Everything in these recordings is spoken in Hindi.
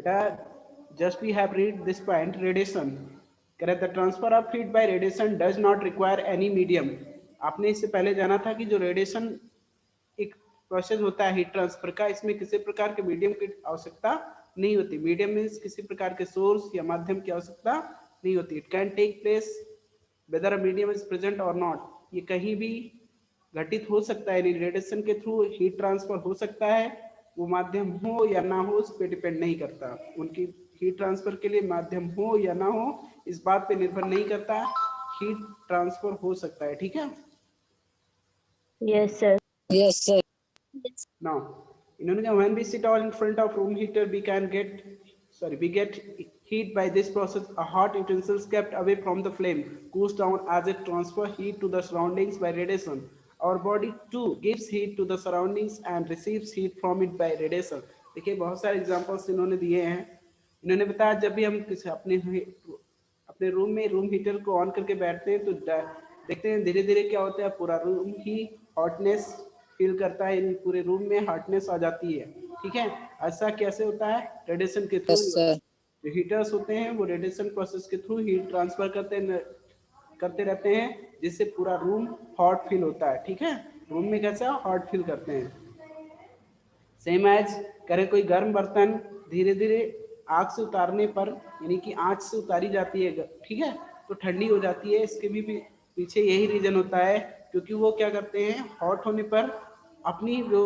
बेटा just we have read this point radiation करें the transfer of heat by radiation does not require any medium। आपने इससे पहले जाना था कि जो रेडिएशन एक प्रोसेस होता है हीट ट्रांसफर का, इसमें किसी प्रकार के मीडियम की आवश्यकता नहीं होती। मीडियम मीन्स किसी प्रकार के सोर्स या माध्यम की आवश्यकता नहीं होती। It can take place whether a medium is present और नॉट। ये कहीं भी घटित हो सकता है, यानी रेडिएशन के थ्रू हीट ट्रांसफर हो सकता है, वो माध्यम हो या ना हो उस पर डिपेंड नहीं करता। उनकी हीट ट्रांसफर के लिए माध्यम हो या ना हो इस बात पे निर्भर नहीं करता, हीट ट्रांसफर हो सकता है। ठीक है। Yes, sir. Yes, sir. Now इन्होंने कहा when we sit all in front of room heater we get heat by this process। A hot utensils kept away from the flame cools down as it transfer heat to the surroundings by radiation। Our body too gives heat to the surroundings and receives heat from it by radiation। देखिए बहुत सारे एग्जांपल्स इन्होंने दिए हैं। इन्होंने बताया जब भी हम किसी अपने रूम में रूम हीटर को ऑन करके बैठते हैं तो देखते हैं धीरे धीरे क्या होता है, पूरा रूम ही हॉटनेस फील करता है, यानी पूरे रूम में हॉटनेस आ जाती है। ठीक है। ऐसा कैसे होता है? रेडिएशन के थ्रू। Yes, sir. जो हीटर्स होते हैं वो रेडिएशन प्रोसेस के थ्रू हीट ट्रांसफर करते रहते हैं, जिससे पूरा रूम हॉट फील होता है। ठीक है। रूम में कैसा हॉट फील करते हैं। सेम एज करे कोई गर्म बर्तन धीरे धीरे आग से उतारने पर, यानी कि आंच से उतारी जाती है, ठीक है, तो ठंडी हो जाती है। इसके भी पीछे यही रीजन होता है, क्योंकि वो क्या करते हैं हॉट होने पर अपनी जो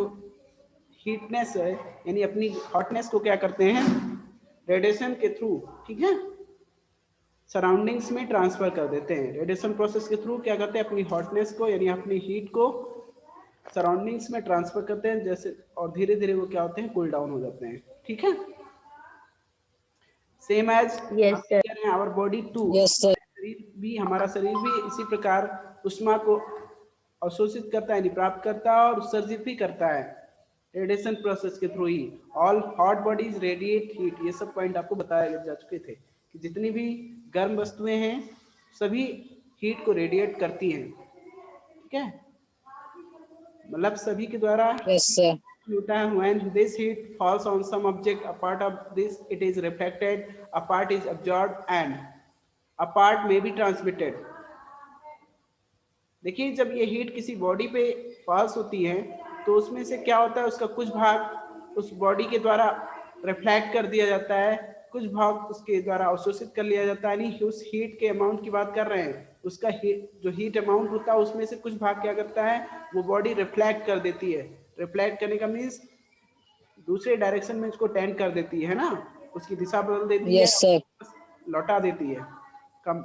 हीटनेस है, यानी अपनी हॉटनेस को क्या करते हैं रेडिएशन के थ्रू, ठीक है, सराउंडिंग्स में ट्रांसफर कर देते हैं। रेडिएशन प्रोसेस के थ्रू क्या करते हैं अपनी हॉटनेस को, यानी अपनी हीट को सराउंडिंग्स में ट्रांसफर करते हैं, जैसे, और धीरे धीरे वो क्या होते हैं कूल डाउन हो जाते हैं। ठीक है। Same as Yes, sir. Our body too, Yes, sir. हमारा शरीर भी इसी प्रकार उष्मा को अवशोषित करता है, यानी प्राप्त करता है और उत्सर्जित भी करता है रेडिएशन प्रोसेस के थ्रू ही। All hot bodies radiate heat. ये सब पॉइंट आपको बताया जा चुके थे कि जितनी भी गर्म वस्तुएं हैं सभी हीट को रेडिएट करती हैं। ठीक है, मतलब सभी के द्वारा Yes, sir. होता है। when this heat falls on some object, a part of this it is reflected, a part is absorbed and a part may be transmitted। देखिए जब ये हीट किसी बॉडी पे पास होती है तो उसमें से क्या होता है, उसका कुछ भाग उस बॉडी के द्वारा रिफ्लेक्ट कर दिया जाता है, कुछ भाग उसके द्वारा अवशोषित कर लिया जाता है। नहीं, उस हीट के अमाउंट की बात कर रहे हैं, उसका जो हीट अमाउंट होता है उसमें से कुछ भाग क्या करता है वो बॉडी रिफ्लेक्ट कर देती है। रिफ्लेक्ट करने का मीन्स दूसरे डायरेक्शन में उसको टेंड कर देती है ना, उसकी दिशा बदल देती है, Yes, sir. लौटा देती है, कम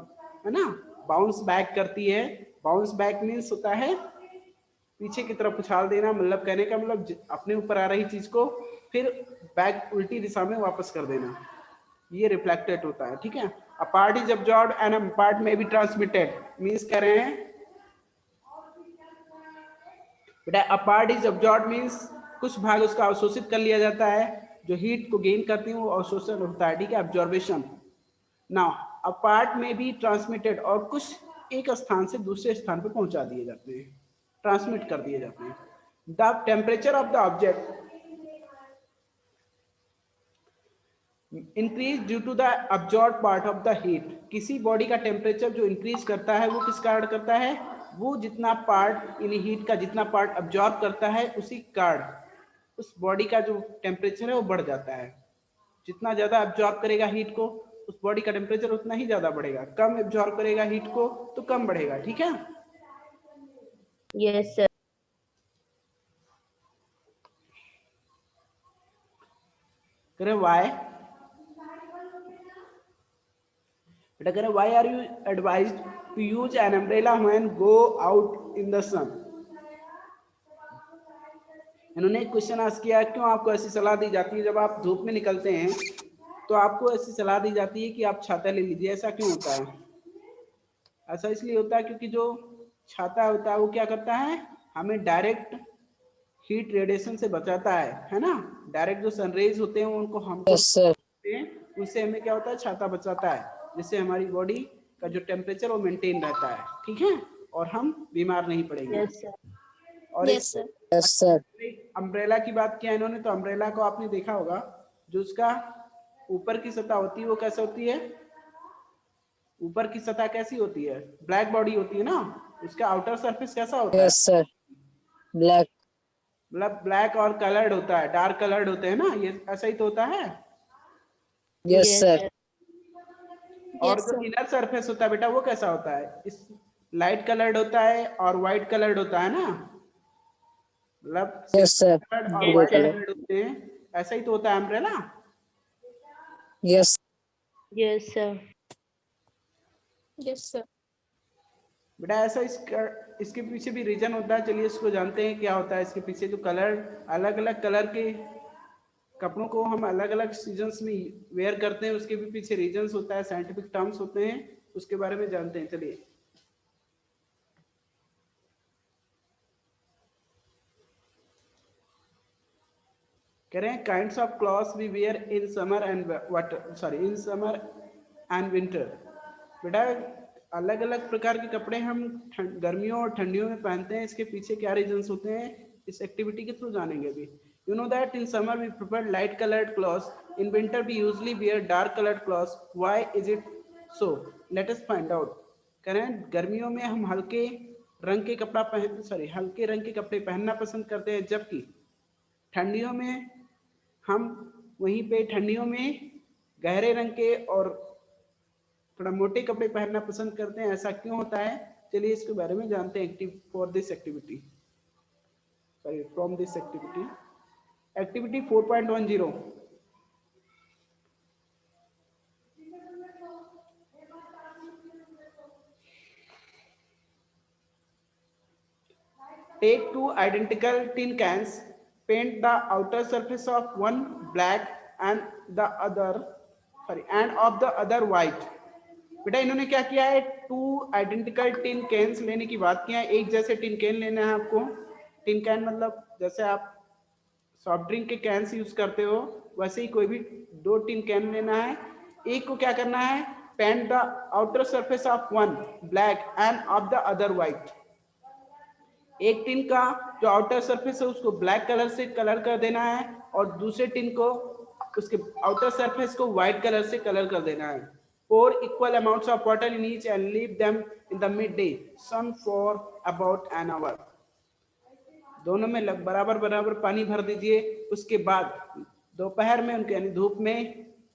है ना, बाउंस बैक करती है। बाउंस बैक मीन्स होता है पीछे की तरफ उछाल देना, मतलब कहने का मतलब अपने ऊपर आ रही चीज को फिर बैक उल्टी दिशा में वापस कर देना, ये रिफ्लेक्टेड होता है। ठीक है। A part is absorbed and a part में बी ट्रांसमिटेड मीन्स कह रहे हैं बेटा a part is absorbed means कुछ भाग उसका अवशोषित कर लिया जाता है, जो हीट को गेन करती है वो अवशोषण होता है। ठीक है, अब्जॉर्बेशन। नाउ अ पार्ट में बी ट्रांसमिटेड, और कुछ एक स्थान से दूसरे स्थान पर पहुंचा दिए जाते हैं, ट्रांसमिट कर दिए जाते हैं। The temperature of the object increase due to the absorb part of the heat. किसी बॉडी का टेम्परेचर जो इंक्रीज करता है वो किस कारण करता है, वो जितना पार्ट यानी हीट का जितना पार्ट अब्जॉर्ब करता है उसी कारण उस बॉडी का जो टेम्परेचर है वो बढ़ जाता है। जितना ज्यादा अब्जॉर्ब करेगा हीट को उस बॉडी का टेम्परेचर उतना ही ज्यादा बढ़ेगा, कम अब्जॉर्ब करेगा हीट को तो कम बढ़ेगा। ठीक है। Yes, sir. करें वाई बेटा, करें why are you advised to use an umbrella when go out in the sun. इन्होंने एक क्वेश्चन आस्क किया, क्यों आपको ऐसी सलाह दी जाती है जब आप धूप में निकलते हैं तो आपको ऐसी सलाह दी जाती है कि आप छाता ले लीजिए, ऐसा क्यों होता है? ऐसा इसलिए होता है क्योंकि जो छाता होता है वो क्या करता है, हमें डायरेक्ट हीट रेडिएशन से बचाता है ना। डायरेक्ट जो सनरेज होते हैं उनको हमको Yes, sir. उससे हमें क्या होता है छाता बचाता है, जिससे हमारी बॉडी का जो टेम्परेचर वो मेंटेन रहता है। ठीक है, और हम बीमार नहीं पड़ेंगे। Yes, sir. और Yes, sir. Yes, sir. Umbrella की बात किया इन्होंने, तो अम्ब्रेला को आपने देखा होगा जो उसका ऊपर की सतह होती है वो कैसे होती है, ऊपर की सतह कैसी होती है, ब्लैक बॉडी होती है ना, उसका आउटर सरफेस कैसा होता है, यस सर, ब्लैक। मतलब ब्लैक और कलर्ड होता है, डार्क कलर्ड होते हैं ना, ये ऐसा ही तो होता है। Yes Yes, sir. sir. और Yes, जो sir. इनर सरफेस होता है बेटा वो कैसा होता है, इस लाइट कलर्ड होता है और व्हाइट कलर्ड होता है ना, मतलब यस सर, कलर्ड और Yes, grey white sir. Colour. Coloured होते हैं, ऐसा ही तो होता है umbrella. Yes. Yes, sir. Yes, sir. बेटा ऐसा इसके पीछे भी रीजन होता है, चलिए इसको जानते हैं क्या होता है इसके पीछे। जो कलर, अलग अलग कलर के कपड़ों को हम अलग अलग सीजन्स में वेयर करते हैं, उसके भी पीछे रीजंस होता है, साइंटिफिक टर्म्स होते हैं, उसके बारे में जानते हैं। चलिए कह रहे हैं kinds of clothes we wear in summer and water, in summer and winter. बेटा अलग अलग प्रकार के कपड़े हम गर्मियों और ठंडियों में पहनते हैं, इसके पीछे क्या रीजंस होते हैं इस एक्टिविटी के थ्रू जानेंगे अभी। You know that in summer we prefer light coloured clothes, in winter we usually wear dark coloured clothes, why is it so, let us find out. कह रहे हैं गर्मियों में हम हल्के रंग के हल्के रंग के कपड़े पहनना पसंद करते हैं, जबकि ठंडियों में हम वहीं पे ठंडियों में गहरे रंग के और थोड़ा मोटे कपड़े पहनना पसंद करते हैं। ऐसा क्यों होता है, चलिए इसके बारे में जानते हैं। From this activity 4.10। Take two identical tin cans, paint the outer surface of one black and of the other white। बेटा इन्होंने क्या किया है, टू आइडेंटिकल टिन कैंस लेने की बात किया है। एक जैसे टिन कैन लेना है आपको। टिन कैन मतलब जैसे आप सॉफ्ट ड्रिंक के कैंस यूज करते हो, वैसे ही कोई भी दो टिन कैन लेना है। एक को क्या करना है, paint the outer surface of one black and of the other white. एक टिन का जो आउटर सरफेस है उसको ब्लैक कलर से कलर कर देना है, और दूसरे टिन को उसके आउटर सरफेस को व्हाइट कलर से कलर कर देना है। pour equal amounts of water in each and leave them in the midday sun for about an hour। दोनों में बराबर बराबर पानी भर दीजिए। उसके बाद दोपहर में उनके यानी धूप में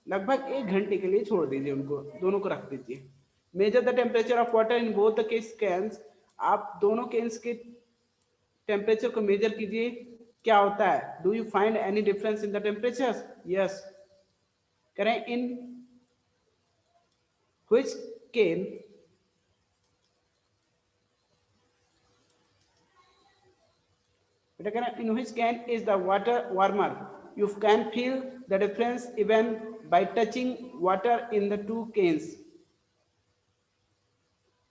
लगभग 1 घंटे के लिए छोड़ दीजिए, उनको दोनों को रख दीजिए। Measure the temperature of water in both the cans. आप दोनों कैंस के टेम्परेचर को मेजर कीजिए, क्या होता है। Do you find any difference in the temperature, yes. करें इन which can in which can is the water warmer, you can feel the difference even by touching water in the two cans।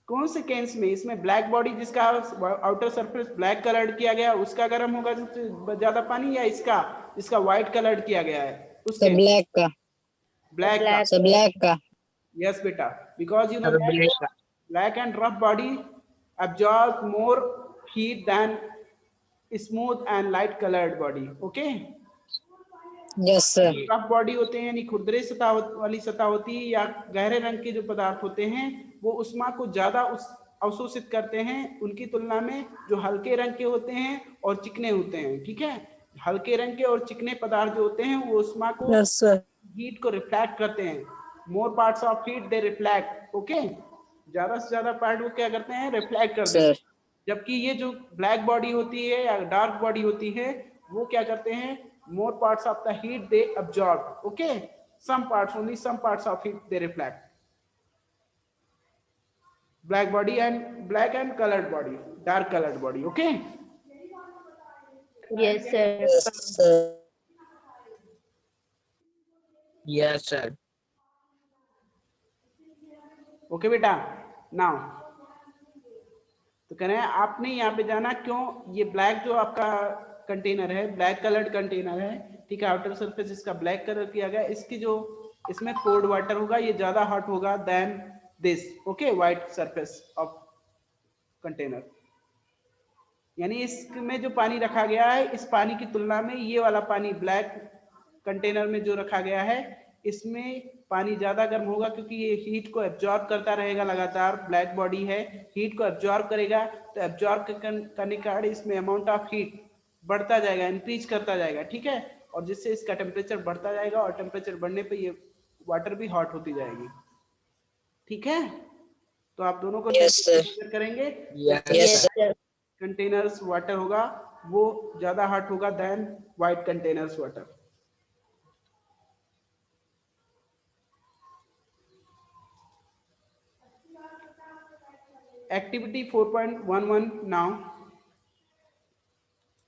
कौन से कैंस में, इसमें ब्लैक बॉडी जिसका आउटर सरफेस ब्लैक कलर्ड किया गया उसका गर्म होगा सबसे ज्यादा पानी, या इसका जिसका व्हाइट कलर्ड किया गया है उसके ब्लैक का। Black. का। Yes, beta. Because you know that black and rough body absorb more heat than smooth and light colored body. Okay? Yes sir. Rough body होते हैं यानी खुरदरे सतह वाली सतह होती है, या गहरे रंग के जो पदार्थ होते हैं वो उष्मा को ज्यादा अवशोषित करते हैं उनकी तुलना में जो हल्के रंग के होते हैं और चिकने होते हैं। ठीक है, हल्के रंग के और चिकने पदार्थ जो होते हैं वो उष्मा को, यस सर। हीट को रिफ्लेक्ट करते हैं। More parts of heat they reflect. Okay, ज्यादा से ज्यादा पार्ट वो क्या करते हैं, रिफ्लेक्ट करते हैं। जबकि ये जो ब्लैक बॉडी होती है या डार्क बॉडी होती है वो क्या करते हैं, more parts of the heat they absorb. Okay, some parts, only some parts of heat they reflect. Black body and black and coloured body, dark coloured body. Okay, Yes, sir. Yes sir. Yes, sir. Okay बेटा। नाउ तो कह रहे हैं आपने यहाँ पे जाना क्यों, ये ब्लैक जो आपका कंटेनर है, ब्लैक कलर्ड कंटेनर है, ठीक है, आउटर सरफेस इसका ब्लैक कलर किया गया, इसकी जो इसमें कोल्ड वाटर होगा ये ज्यादा हॉट होगा than this. Okay, white surface of container, यानी इसमें जो पानी रखा गया है इस पानी की तुलना में ये वाला पानी ब्लैक कंटेनर में जो रखा गया है इसमें पानी ज्यादा गर्म होगा क्योंकि ये हीट को एब्जॉर्ब करता रहेगा लगातार, ब्लैक बॉडी है, हीट को एब्जॉर्ब करेगा, तो एब्जॉर्ब करने के कारण इसमें अमाउंट ऑफ हीट बढ़ता जाएगा, इंक्रीज करता जाएगा, ठीक है, और जिससे इसका टेम्परेचर बढ़ता जाएगा और टेम्परेचर बढ़ने पे ये वाटर भी हॉट होती जाएगी, ठीक है। तो आप दोनों को Yes, sir. करेंगे, Yes, Yes, sir. sir. Container's water होगा वो ज्यादा हॉट होगा than white container's water. Activity 4.11 now.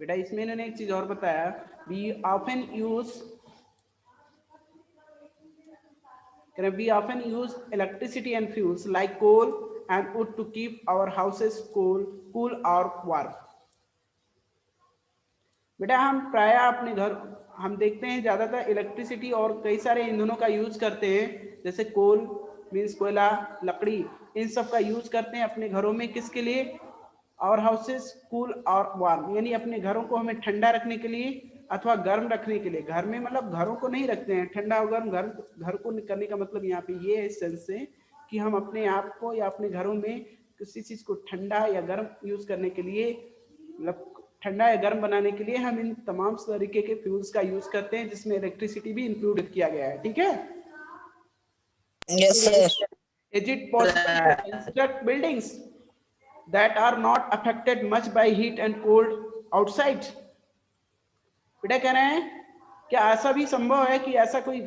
बेटा इसमें इन्होंने एक चीज और बताया, we often use electricity and fuels like coal and wood to keep our houses cool और वार्म। बेटा हम प्राय अपने घर हम देखते हैं ज्यादातर इलेक्ट्रिसिटी और कई सारे ईंधनों का यूज करते हैं, जैसे कोल मीन्स कोयला, लकड़ी, इन सब का यूज करते हैं अपने घरों में, किसके लिए, और हाउसेस कूल और वार्म, यानी अपने घरों को हमें ठंडा रखने के लिए अथवा गर्म रखने के लिए। घर में मतलब घरों को नहीं रखते हैं ठंडा और गर्म, घर को करने का मतलब यहाँ पे ये है सेंस से कि हम अपने आप को या अपने घरों में किसी चीज को ठंडा या गर्म यूज करने के लिए, मतलब ठंडा या गर्म बनाने के लिए हम इन तमाम तरीके के फ्यूल्स का यूज करते हैं जिसमें इलेक्ट्रिसिटी भी इंक्लूड किया गया है, ठीक है। Yes, sir. Is it possible to construct buildings that are not affected much by heat and cold outside? बेटा कह रहे हैं क्या ऐसा भी संभव है कि ऐसा कोई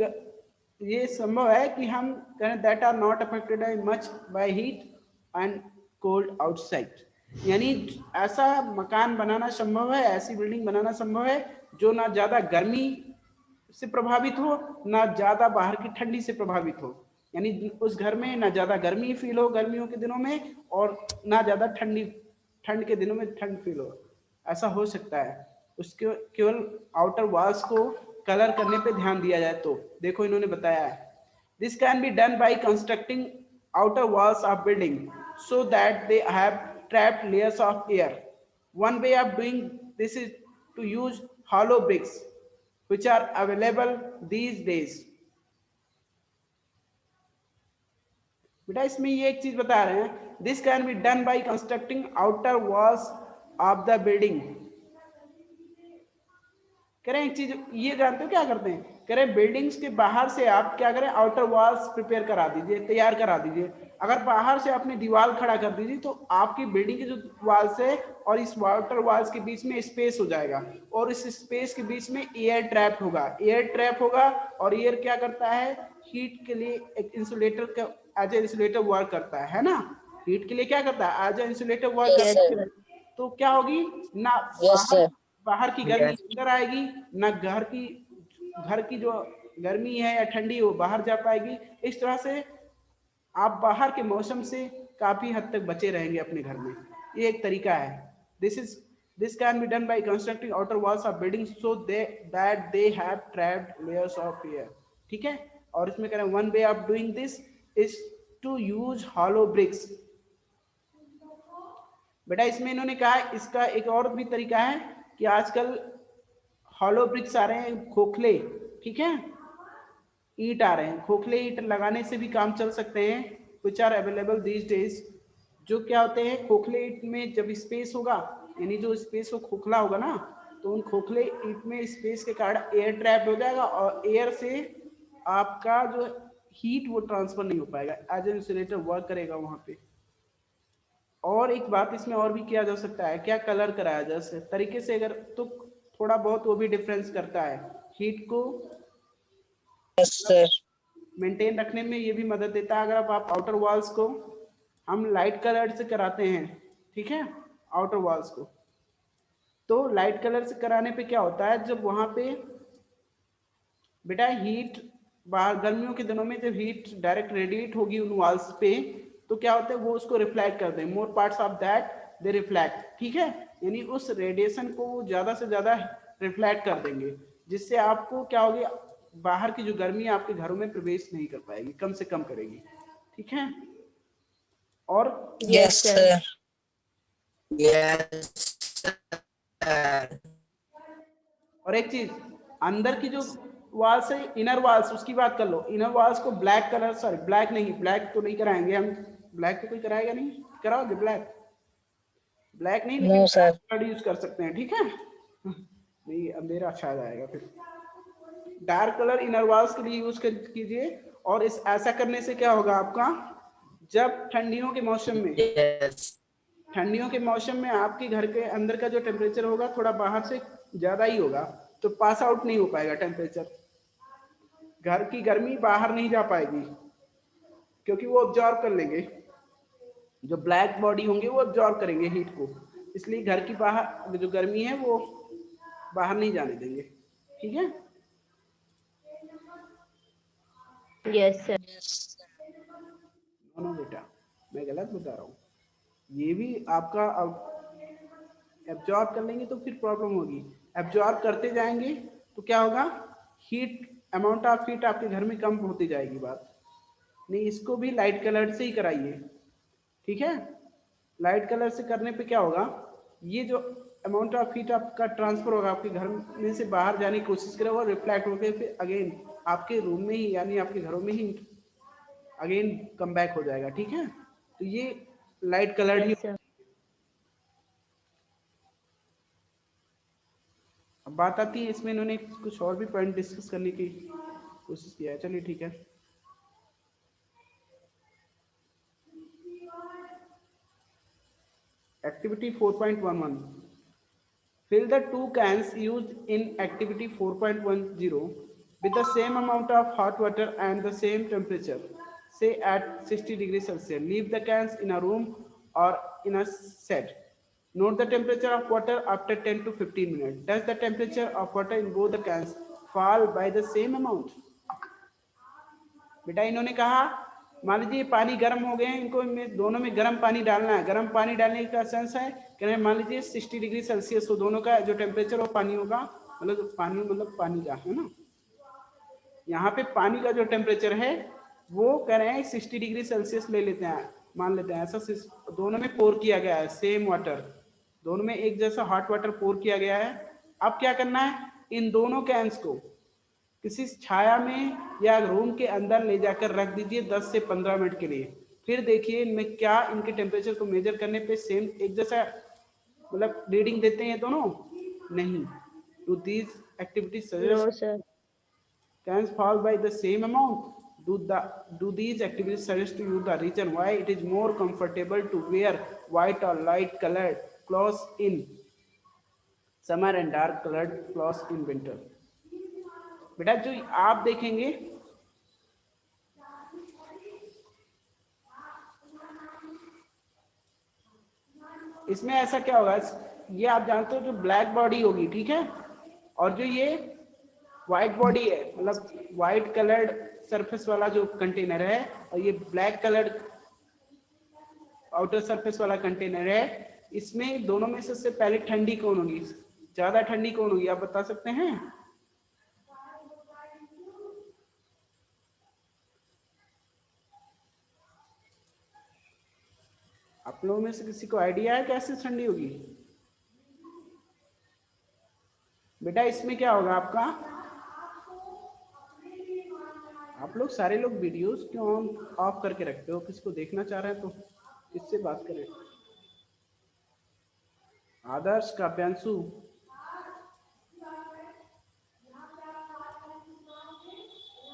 ये संभव है कि हम कहें that are not affected much by heat and cold outside, यानी ऐसा मकान बनाना संभव है, ऐसी बिल्डिंग बनाना संभव है जो ना ज्यादा गर्मी से प्रभावित हो ना ज्यादा बाहर की ठंडी से प्रभावित हो, यानी उस घर में ना ज्यादा गर्मी फील हो गर्मियों के दिनों में और ना ज्यादा ठंड के दिनों में ठंड फील हो। ऐसा हो सकता है, उसके केवल आउटर वॉल्स को कलर करने पे ध्यान दिया जाए तो। देखो इन्होंने बताया है, this can be done by constructing outer walls of building so that they have trapped layers of air. One way of doing this is to use hollow bricks which are available these days। बेटा इसमें ये एक चीज बता रहे हैं, this can be done by constructing outer walls of the building. कह रहे हैं एक चीज ये जानते हो क्या करते हैं, कह रहे हैं बिल्डिंग्स के बाहर से आप क्या करें, आउटर वॉल्स प्रिपेयर करा दीजिए, तैयार करा दीजिए। अगर बाहर से आपने दीवार खड़ा कर दीजिए तो आपकी बिल्डिंग के जो वॉल्स है और इस आउटर वॉल्स के बीच में स्पेस हो जाएगा और इस स्पेस के बीच में एयर ट्रैप होगा। एयर ट्रैप होगा और एयर क्या करता है, हीट के लिए एक इंसुलेटर का एज ए इंसुलेटर वर्क करता है ना, हीट के लिए क्या करता है, एज ए इंसुलेटर वर्क करता है। तो क्या होगी ना, बाहर की गर्मी अंदर आएगी ना, घर की जो गर्मी है या ठंडी वो बाहर जा पाएगी। इस तरह से आप बाहर के मौसम से काफी हद तक बचे रहेंगे अपने घर में, ये एक तरीका है। This can be done by constructing outer walls of buildings so that they have trapped layers of air, ठीक है। और इसमें कह रहे हैं one way of doing this is to use hollow bricks. बेटा इसमें इन्होंने कहा इसका एक और भी तरीका है कि आजकल हॉलो ब्रिक्स आ रहे हैं, खोखले, ठीक है, ईंट आ रहे हैं, खोखले ईंट लगाने से भी काम चल सकते हैं, which are available these days। जो क्या होते हैं, खोखले ईंट में जब स्पेस होगा, यानी जो स्पेस वो खोखला होगा ना, तो उन खोखले ईंट में स्पेस के कारण एयर ट्रैप हो जाएगा और एयर से आपका जो हीट वो ट्रांसफर नहीं हो पाएगा, एज ए इंसुलेटर वर्क करेगा वहां पे। और एक बात इसमें और भी किया जा सकता है, क्या कलर कराया जा सकता तरीके से, अगर तो थोड़ा बहुत वो भी डिफरेंस करता है, हीट को मेंटेन रखने में ये भी मदद देता है। अगर आप आउटर वॉल्स को हम लाइट कलर से कराते हैं, ठीक है, आउटर वॉल्स को, तो लाइट कलर से कराने पे क्या होता है, जब वहां पे बेटा हीट बाहर गर्मियों के दिनों में जब हीट डायरेक्ट रेडिएट होगी उन वॉल्स पे, तो क्या होता है वो उसको रिफ्लेक्ट कर दें, more parts of that they reflect, ठीक है, यानी उस रेडिएशन को ज्यादा से ज्यादा रिफ्लेक्ट कर देंगे, जिससे आपको क्या होगी, बाहर की जो गर्मी आपके घरों में प्रवेश नहीं कर पाएगी, कम से कम करेगी, ठीक है। और Yes, sir. Yes, sir. और एक चीज, अंदर की जो वॉल से इनर वॉल्स उसकी बात कर लो, इनर वॉल्स को ब्लैक कलर, सॉरी ब्लैक नहीं, ब्लैक तो नहीं कराएंगे हम, ब्लैक तो कोई कराएगा नहीं, कराओगे ब्लैक? ब्लैक नहीं, लेकिन No, sir. कलर यूज कर सकते हैं, ठीक है। नहीं अंधेरा शायद आएगा, फिर डार्क कलर इनर वॉल्स के लिए यूज कीजिए। और इस ऐसा करने से क्या होगा आपका, जब ठंडियों के मौसम में, Yes. ठंडियों के मौसम में आपके घर के अंदर का जो टेम्परेचर होगा थोड़ा बाहर से ज्यादा ही होगा, तो पास आउट नहीं हो पाएगा टेम्परेचर, घर की गर्मी बाहर नहीं जा पाएगी, क्योंकि वो ऑब्जॉर्व कर लेंगे, जो ब्लैक बॉडी होंगे वो ऑब्जॉर्व करेंगे हीट को, इसलिए घर की बाहर जो गर्मी है वो बाहर नहीं जाने देंगे, ठीक है। Yes, sir. नो बेटा, मैं गलत बता रहा हूँ, ये भी आपका एब्जॉर्ब कर लेंगे तो फिर प्रॉब्लम होगी, एब्जॉर्ब करते जाएंगे तो क्या होगा, हीट, अमाउंट ऑफ हीट आपके घर में कम होती जाएगी बात नहीं। इसको भी लाइट कलर से ही कराइए, ठीक है। लाइट कलर से करने पे क्या होगा, ये जो अमाउंट ऑफ हीट आपका ट्रांसफर होगा आपके घर में से बाहर जाने की कोशिश करेगा और रिफ्लेक्ट होकर फिर अगेन आपके रूम में ही, यानी आपके घरों में ही अगेन कम बैक हो जाएगा, ठीक है। तो ये लाइट कलर ही। Yes, sir. अब बात आती है इसमें, इन्होंने कुछ और भी पॉइंट डिस्कस करने की कोशिश किया है, चलिए ठीक है। Activity 4.11. Fill the two cans used in activity 4.10 with the same amount of hot water and the same temperature, say at 60 degrees Celsius. Leave the cans in a room or in a shed. Note the temperature of water after 10 to 15 minutes. Does the temperature of water in both the cans fall by the same amount? बेटा इन्होंने कहा मान लीजिए पानी गर्म हो गए हैं, इनको दोनों में गर्म पानी डालना है। गर्म पानी डालने का सेंस है कह रहे हैं मान लीजिए 60 डिग्री सेल्सियस हो, दोनों का जो टेम्परेचर हो पानी होगा, मतलब पानी का है ना, यहाँ पे पानी का जो टेम्परेचर है वो कह रहे हैं 60 डिग्री सेल्सियस ले लेते हैं, मान लेते हैं ऐसा। दोनों में पोर किया गया है सेम वाटर, दोनों में एक जैसा हॉट वाटर पोर किया गया है। अब क्या करना है, इन दोनों कैंस को किसी छाया में या रूम के अंदर ले जाकर रख दीजिए 10 से 15 मिनट के लिए। फिर देखिए इनमें क्या, इनके टेम्परेचर को मेजर करने पे सेम एक जैसा मतलब रीडिंग देते हैं दोनों, नहीं। To these activities No, suggest sir. cans fall by the same amount. Do these activities suggest to you the reason why it is more comfortable to wear white or light colored clothes in summer and dark colored clothes in winter? बेटा जो आप देखेंगे इसमें ऐसा क्या होगा, ये आप जानते हो जो ब्लैक बॉडी होगी, ठीक है, और जो ये व्हाइट बॉडी है, मतलब व्हाइट कलर्ड सरफेस वाला जो कंटेनर है, और ये ब्लैक कलर्ड आउटर सरफेस वाला कंटेनर है, इसमें दोनों में से सबसे पहले ठंडी कौन होगी, ज्यादा ठंडी कौन होगी, आप बता सकते हैं? आप लोगों में से किसी को आइडिया है कैसे ठंडी होगी? बेटा इसमें क्या होगा आपका, आप लोग सारे लोग वीडियोस क्यों ऑफ करके रखते हो, किसको देखना चाह रहे हैं तो किससे बात करें? आदर्श, काव्यांशु,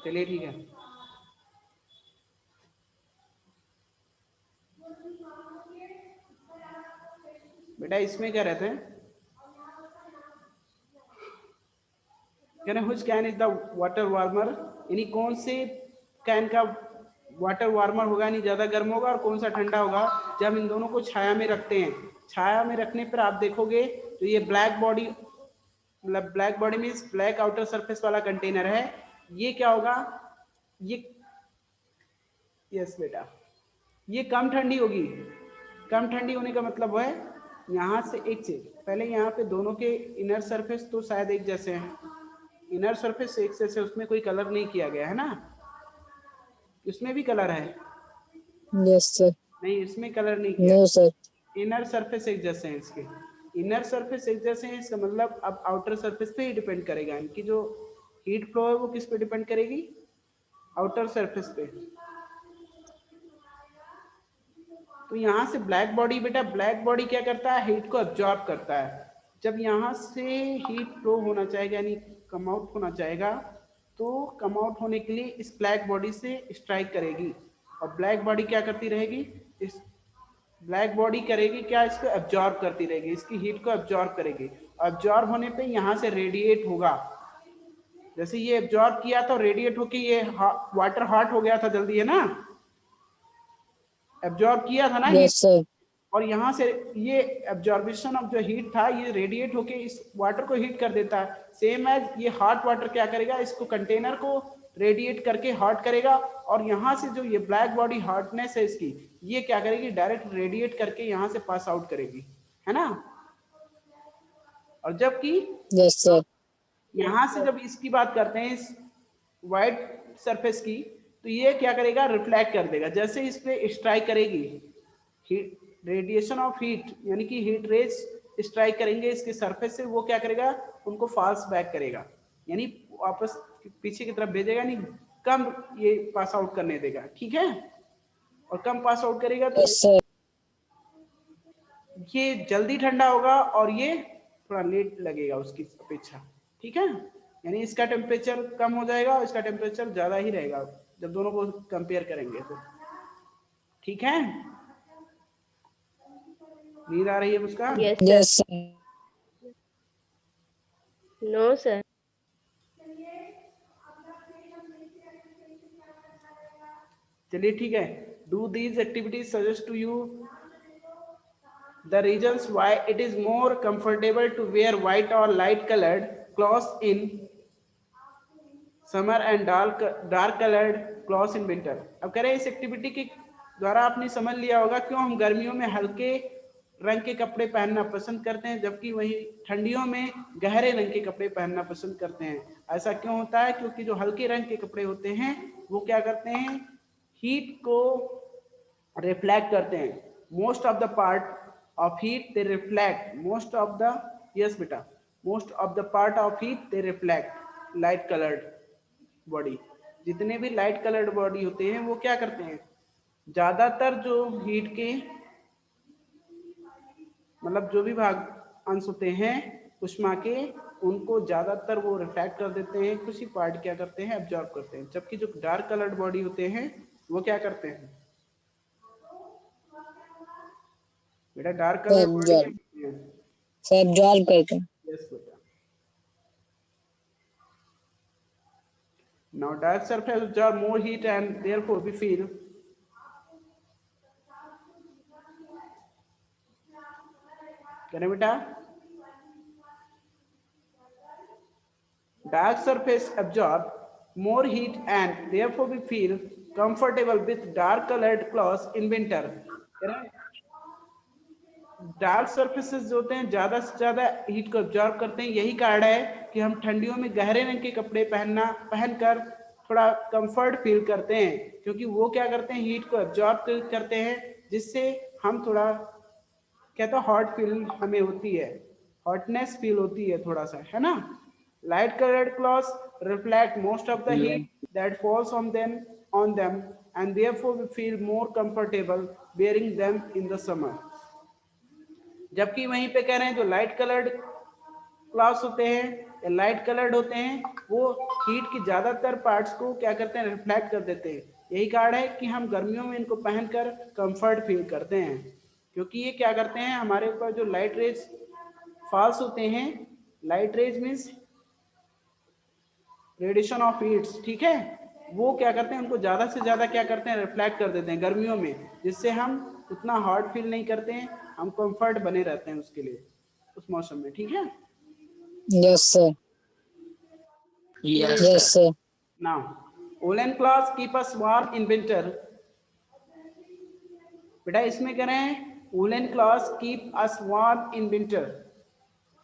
चलिए ठीक है। बेटा इसमें क्या रहते हैं, which can is the water warmer, यानी कौन से कैन का वाटर वार्मर होगा, यानी ज्यादा गर्म होगा, और कौन सा ठंडा होगा। जब इन दोनों को छाया में रखते हैं, छाया में रखने पर आप देखोगे तो ये ब्लैक बॉडी, मतलब black body means black outer surface वाला कंटेनर है, ये क्या होगा, ये यस बेटा ये कम ठंडी होगी। कम ठंडी होने का मतलब है यहाँ से एक चीज, पहले यहाँ पे दोनों के इनर सरफेस तो शायद एक जैसे हैं, इनर सरफेस एक जैसे, उसमें कोई कलर नहीं किया गया है ना, इसमें भी कलर है? Yes, sir. नहीं इसमें कलर नहीं किया। No, sir. इनर सरफेस एक जैसे हैं इसके, इनर सरफेस एक जैसे हैं, इसका मतलब अब आउटर सरफेस पे ही डिपेंड करेगा, इनकी जो हीट फ्लो है वो किस पे डिपेंड करेगी, आउटर सरफेस पे। तो यहाँ से ब्लैक बॉडी, बेटा ब्लैक बॉडी क्या करता है, हीट को एब्जॉर्ब करता है। जब यहाँ से हीट फ्लो होना चाहेगा यानी कम आउट होना चाहेगा, तो कम आउट होने के लिए इस ब्लैक बॉडी से स्ट्राइक करेगी, और ब्लैक बॉडी क्या करती रहेगी, इस ब्लैक बॉडी करेगी क्या, इसको एब्जॉर्ब करती रहेगी, इसकी हीट को एब्जॉर्ब करेगी। एब्जॉर्ब होने पे यहाँ से रेडिएट होगा, जैसे ये एब्जॉर्ब किया तो रेडिएट होके ये वाटर हॉट हो गया था जल्दी, है ना, एब्जॉर्ब किया था ना ये, Yes, sir. और यहाँ से ये एब्जॉर्बिशन ऑफ जो हीट था ये रेडिएट होके इस वाटर को हीट कर देता है। सेम एज ये हॉट वाटर क्या करेगा, इसको कंटेनर को रेडिएट करके हॉट करेगा, और यहाँ से जो ये ब्लैक बॉडी हॉटनेस है इसकी, ये क्या करेगी, डायरेक्ट रेडिएट करके यहाँ से पास आउट करेगी, है ना। और जबकि Yes, sir. यहाँ से जब इसकी बात करते हैं इस वाइट सरफेस की, तो ये क्या करेगा, रिफ्लेक्ट कर देगा। जैसे इस पे स्ट्राइक करेगी, हीट रेडिएशन ऑफ हीट यानी कि हीट रेज स्ट्राइक करेंगे इसके सरफेस से, वो क्या करेगा, उनको फॉल्स बैक करेगा, यानी वापस पीछे की तरफ भेजेगा, नहीं कम ये पास आउट करने देगा, ठीक है। और कम पास आउट करेगा तो Yes, sir. ये जल्दी ठंडा होगा और ये थोड़ा लेट लगेगा उसकी अपेक्षा, ठीक है। यानी इसका टेम्परेचर कम हो जाएगा और इसका टेम्परेचर ज्यादा ही रहेगा जब दोनों को कंपेयर करेंगे तो, ठीक है। नींद आ रही है उसका? Yes, sir. Yes, sir. No, sir. चलिए ठीक है। Do these activities suggest to you the reasons why it is more comfortable to wear white or light colored clothes in summer and dark colored clothes in winter। अब कह रहे हैं इस एक्टिविटी के द्वारा आपने समझ लिया होगा क्यों हम गर्मियों में हल्के रंग के कपड़े पहनना पसंद करते हैं, जबकि वही ठंडियों में गहरे रंग के कपड़े पहनना पसंद करते हैं। ऐसा क्यों होता है, क्योंकि जो हल्के रंग के कपड़े होते हैं वो क्या करते हैं, हीट को रिफ्लेक्ट करते हैं। Most of the part of heat they reflect most of the, yes beta, most of the part of heat they reflect light colored body। जितने भी लाइट कलर्ड बॉडी होते हैं वो क्या करते हैं, ज्यादातर जो हीट के मतलब जो भी भाग अंश होते हैं उष्मा के, उनको ज्यादातर वो रिफ्लेक्ट कर देते हैं, कुछ ही पार्ट क्या करते हैं, एब्जॉर्ब करते हैं। जबकि जो डार्क कलर्ड बॉडी होते हैं वो क्या करते हैं बेटा, dark colour body Absorb. So absorb करते हैं. यस बेटा। Now dark surface absorb more heat and therefore we feel करें बेटा, dark surface absorb more heat and therefore we feel comfortable with dark colored clothes in winter। Dark surfaces जो होते हैं ज्यादा से ज्यादा हीट को एब्जॉर्ब करते हैं, यही कारण है कि हम ठंडियों में गहरे रंग के कपड़े पहनकर थोड़ा कंफर्ट फील करते हैं, क्योंकि वो क्या करते हैं, हीट को एब्जॉर्ब करते हैं, जिससे हम थोड़ा कहते हैं हॉट फील हमें होती है, हॉटनेस फील होती है थोड़ा सा, है ना। Light coloured clothes reflect most of the heat that falls on them and therefore we feel more comfortable wearing them in the summer। जबकि वहीं पे कह रहे हैं जो लाइट कलर्ड क्लॉथ्स होते हैं या लाइट कलर्ड होते हैं वो हीट की ज्यादातर पार्ट्स को क्या करते हैं, रिफ्लेक्ट कर देते हैं। यही कारण है कि हम गर्मियों में इनको पहनकर कंफर्ट फील करते हैं, क्योंकि ये क्या करते हैं, हमारे ऊपर जो लाइट रेज फॉल्स होते हैं, light rays means radiation of heats, ठीक है, वो क्या करते हैं, उनको ज्यादा से ज्यादा क्या करते हैं, रिफ्लेक्ट कर देते हैं गर्मियों में, जिससे हम उतना हॉट फील नहीं करते हैं, हम कंफर्ट बने रहते हैं उसके लिए उस मौसम में, ठीक है। Yes, sir. Yes, Yes, sir. sir. Now woolen cloths keep us warm in winter। बेटा इसमें कह रहे हैं woolen cloths keep us warm in winter।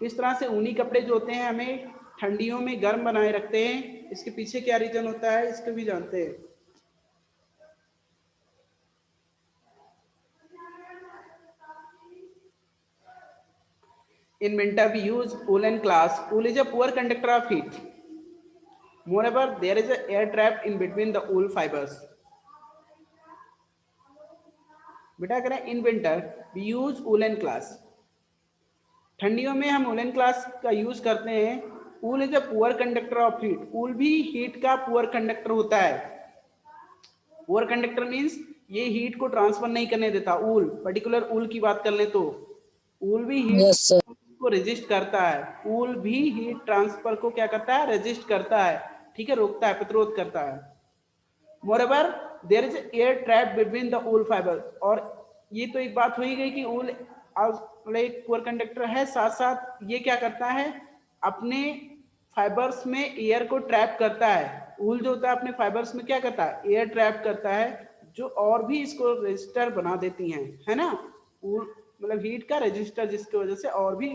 किस तरह से ऊनी कपड़े जो होते हैं हमें ठंडियों में गर्म बनाए रखते हैं, इसके पीछे क्या रीजन होता है इसको भी जानते हैं। In winter we use woolen cloths। Wool is a poor conductor of heat। Moreover, there is a air trap in between the wool fibers. बेटा करें in winter we use woollen clothes, ठंडियों में हम वूलन क्लास का यूज करते हैं। Wool is a poor conductor of heat, wool भी हीट का पुअर कंडक्टर होता है। पुअर कंडक्टर मींस ये हीट को ट्रांसफर नहीं करने देता। वूल, पर्टिकुलर वूल की बात कर ले तो वूल भी हीट Yes, sir. को रेजिस्ट करता है। वूल भी हीट ट्रांसफर को क्या करता है, रेजिस्ट करता है, ठीक है, रोकता है, प्रतिरोध करता है। Moreover there is air trap between the wool fibre, और ये तो एक बात हो ही गई कि वूल एक पुअर कंडक्टर है, साथ साथ ये क्या करता है, अपने फाइबर्स में एयर को ट्रैप करता है। वूल जो होता है अपने फाइबर्स में क्या करता है, एयर ट्रैप करता है, जो और भी इसको रेजिस्टर बना देती हैं, है ना। वूल मतलब हीट का रेजिस्टर, जिसकी वजह से और भी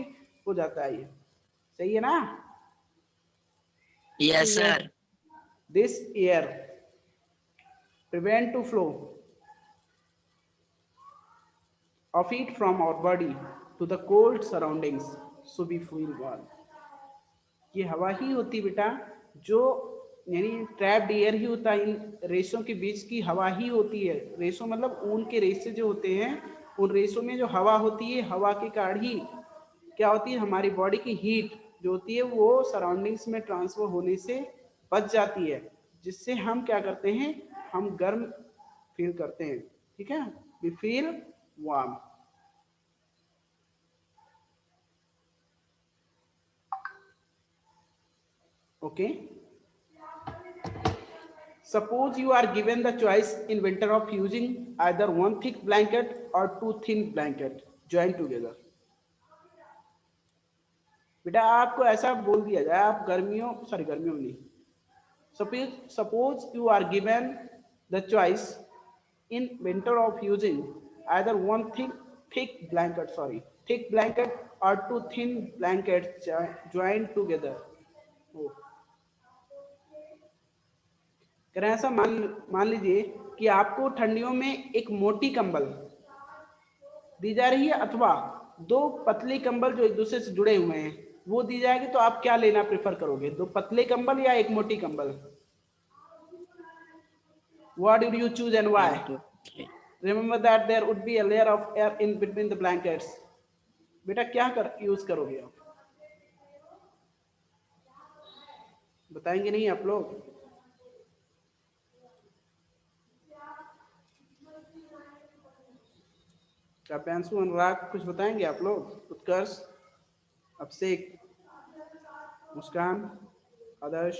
हो जाता है ये, सही है ना। Yes, sir. This air prevent to flow of heat from our body to the cold surroundings, so we feel warm. ये हवा ही होती बेटा, जो यानी ट्रैप्ड एयर ही होता है, इन रेशों के बीच की हवा ही होती है। रेशों मतलब ऊन के रेशे जो होते हैं, उन रेशों में जो हवा होती है, हवा के कारण ही क्या होती है, हमारी बॉडी की हीट जो होती है वो सराउंडिंग्स में ट्रांसफर होने से बच जाती है, जिससे हम क्या करते हैं, हम गर्म फील करते हैं, ठीक है, we feel warm. Okay, suppose you are given the choice in winter of using either one thick blanket or two thin blanket joined together. बेटा आपको ऐसा बोल दिया जाए, आप गर्मियों में नहीं, suppose you are given the choice in winter of using either one thick blanket or two thin blankets joined together. Oh. करें ऐसा मान लीजिए कि आपको ठंडियों में एक मोटी कंबल दी जा रही है, अथवा दो पतले कंबल जो एक दूसरे से जुड़े हुए हैं वो दी जाएगी, तो आप क्या लेना प्रेफर करोगे, दो पतले कंबल या एक मोटी कंबल? What did you choose and why? Remember that there would be a layer of air in between the blankets. बेटा क्या यूज करोगे आप, बताएंगे नहीं आप लोग? प्यांशु, अनुराग कुछ बताएंगे आप लोग? उत्कर्ष, अभिषेक, मुस्कान, आदर्श,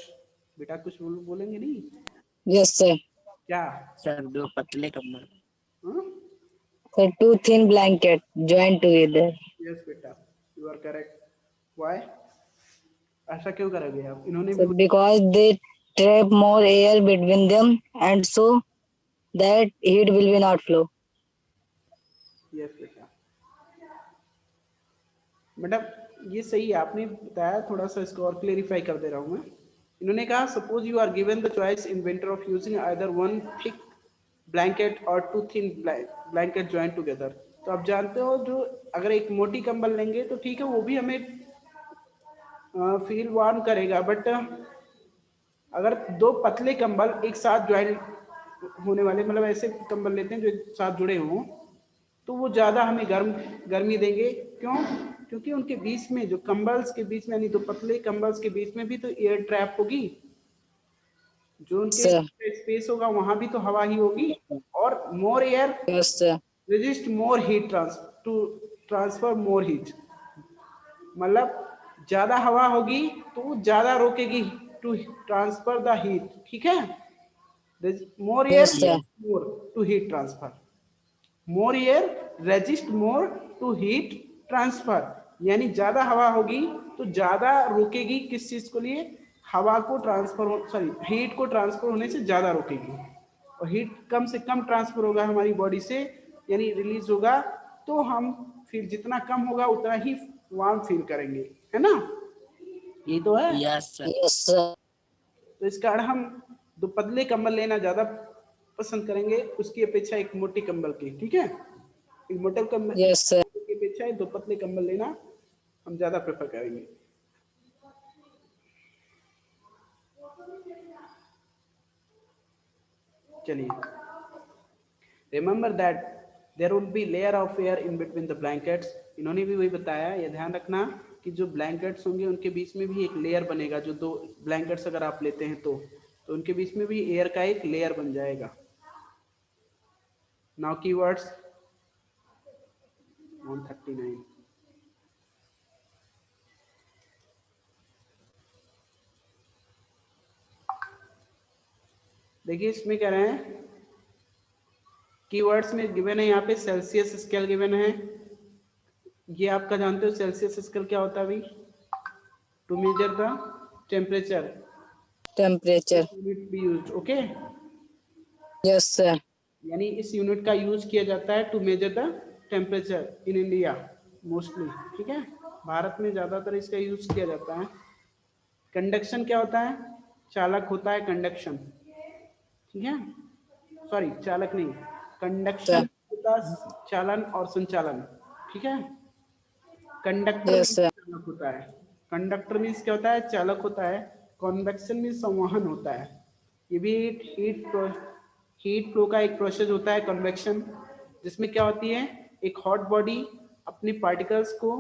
बेटा कुछ बोलेंगे नहीं? Yes, sir. क्या Sir, दो पतले कम्बल। Sir, two thin blanket joined together. Yes बेटा, यू आर करेक्ट। व्हाई, ऐसा क्यों करोगे आप? इन्होंने Sir, because they trap more air between them, and so that heat will be not flow. Yes बेटा, मैडम ये सही है, आपने बताया, थोड़ा सा इसको और क्लेरिफाई कर दे रहा हूँ मैं। इन्होंने कहा suppose you are given the choice in winter of using either one thick blanket और two thin blanket join together. तो आप जानते हो, जो अगर एक मोटी कंबल लेंगे तो ठीक है, वो भी हमें फील वार्म करेगा, बट अगर दो पतले कंबल एक साथ ज्वाइन होने वाले, मतलब ऐसे कंबल लेते हैं जो एक साथ जुड़े हों, तो वो ज़्यादा हमें गर्मी देंगे। क्यों? क्योंकि उनके बीच में, जो कंबल्स के बीच में, यानी दो पतले कंबल्स के बीच में भी तो एयर ट्रैप होगी, जो उनके स्पेस होगा वहां भी तो हवा ही होगी, और मोर air Yes, sir. resist more heat to transfer more heat, मतलब ज्यादा हवा होगी तो वो ज्यादा रोकेगी टू ट्रांसफर द हीट, ठीक है। More air Yes, sir. More to heat transfer, more air resist more to heat transfer, यानी ज्यादा हवा होगी तो ज्यादा रोकेगी किस चीज को लिए, हवा को ट्रांसफर हीट को ट्रांसफर होने से ज्यादा रोकेगी, और हीट कम से कम ट्रांसफर होगा हमारी बॉडी से, यानी रिलीज होगा, तो हम फील जितना कम होगा उतना ही वार्म फील करेंगे, है ना। ये तो है। Yes, sir. Yes, sir. तो इस कारण हम दो पतले कंबल लेना ज्यादा पसंद करेंगे उसकी अपेक्षा एक मोटी कंबल की, ठीक है। एक मोटे कंबल Yes, sir. की अपेक्षा दो पतले कंबल लेना हम ज्यादा प्रेफर करेंगे। चलिए, remember that there will be layer of air in between the blankets. इन्होंने भी वही बताया, ये ध्यान रखना कि जो ब्लैंकेट्स होंगे उनके बीच में भी एक लेयर बनेगा। जो दो ब्लैंकेट्स अगर आप लेते हैं तो उनके बीच में भी एयर का एक लेयर बन जाएगा। Now keywords 139। देखिए इसमें कह रहे हैं, कीवर्ड्स में गिवन है यहाँ पे सेल्सियस स्केल गिवन है। ये आपका जानते हो सेल्सियस स्केल क्या होता है अभी? To measure the temperature unit be used. Okay, yes sir. यानी इस यूनिट का यूज किया जाता है to measure the temperature in India mostly. ठीक है, भारत में ज्यादातर इसका यूज किया जाता है। कंडक्शन क्या होता है? चालक होता है कंडक्शन। ठीक है, सॉरी चालक नहीं, कंडक्शन होता है चालन और संचालन। ठीक है, कंडक्टर यस सर। चालक होता है। कंडक्टर मीन्स क्या होता है? चालक होता है। कन्वेक्शन मीन्स संवहन होता है। ये भी हीट फ्लो का एक प्रोसेस होता है कन्वेक्शन, जिसमें क्या होती है, एक हॉट बॉडी अपने पार्टिकल्स को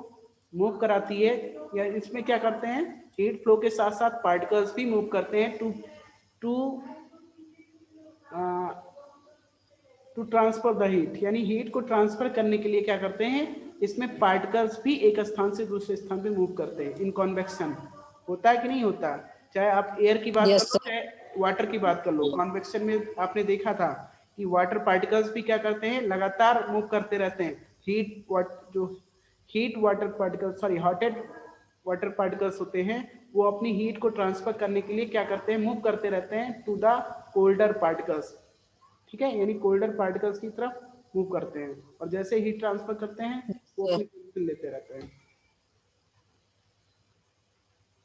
मूव कराती है, या इसमें क्या करते हैं, हीट फ्लो के साथ साथ पार्टिकल्स भी मूव करते हैं टू ट्रांसफर द हीट। यानी हीट को ट्रांसफर करने के लिए क्या करते हैं, इसमें पार्टिकल्स भी एक स्थान से दूसरे स्थान पे मूव करते हैं। इन कन्वेक्शन होता है कि नहीं होता? चाहे आप एयर की बात Yes, कर लो, चाहे वाटर की बात कर लो। कन्वेक्शन में आपने देखा था कि वाटर पार्टिकल्स भी क्या करते हैं, लगातार मूव करते रहते हैं। Heat water particles, sorry heated water particles होते हैं, वो अपनी हीट को ट्रांसफर करने के लिए क्या करते हैं, मूव करते रहते हैं टू द कोल्डर पार्टिकल्स। ठीक है, यानी कोल्डर पार्टिकल्स की तरफ मूव करते हैं, और जैसे हीट ट्रांसफर करते हैं वो अपनी पोजीशन लेते रहते हैं।